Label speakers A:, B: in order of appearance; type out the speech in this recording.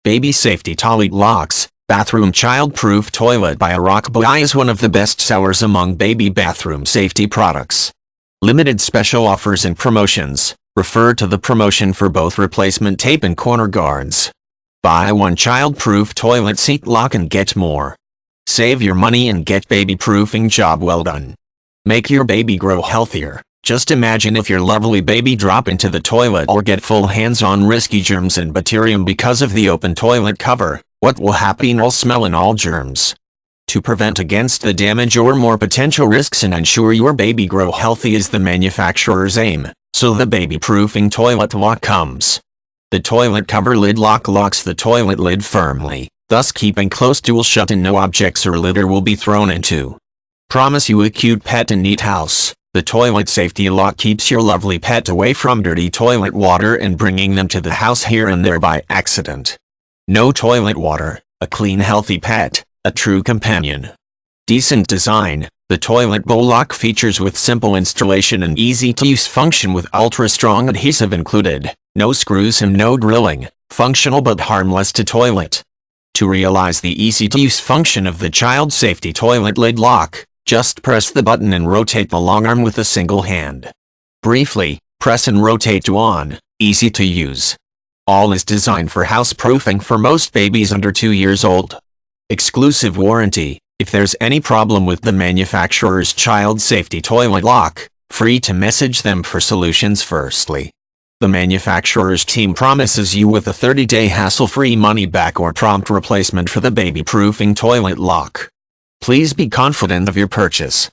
A: Baby Safety Toliet Locks, Bathroom Child-Proof Toilet by Rockboy is one of the best sellers among baby bathroom safety products. Limited special offers and promotions. Refer to the promotion for both replacement tape and corner guards. Buy one child-proof toilet seat lock and get more. Save your money and get baby-proofing job well done. Make your baby grow healthier. Just imagine if your lovely baby drop into the toilet or get full hands on risky germs and bacterium because of the open toilet cover. What will happen? All smell and all germs. To prevent against the damage or more potential risks and ensure your baby grow healthy is the manufacturer's aim, so the baby-proofing toilet lock comes. The toilet cover lid lock locks the toilet lid firmly, thus keeping close dual shut and no objects or litter will be thrown into. Promise you a cute pet and neat house. The toilet safety lock keeps your lovely pet away from dirty toilet water and bringing them to the house here and there by accident. No toilet water, a clean healthy pet, a true companion. Decent design. The toilet bowl lock features with simple installation and easy-to-use function with ultra-strong adhesive included. No screws and no drilling. Functional but harmless to toilet. To realize the easy-to-use function of the child safety toilet lid lock, just press the button and rotate the long arm with a single hand. Briefly, press and rotate to on, easy to use. All is designed for houseproofing for most babies under 2 years old. Exclusive warranty. If there's any problem with the manufacturer's child safety toilet lock, free to message them for solutions firstly. The manufacturer's team promises you with a 30-day hassle-free money-back or prompt replacement for the baby-proofing toilet lock. Please be confident of your purchase.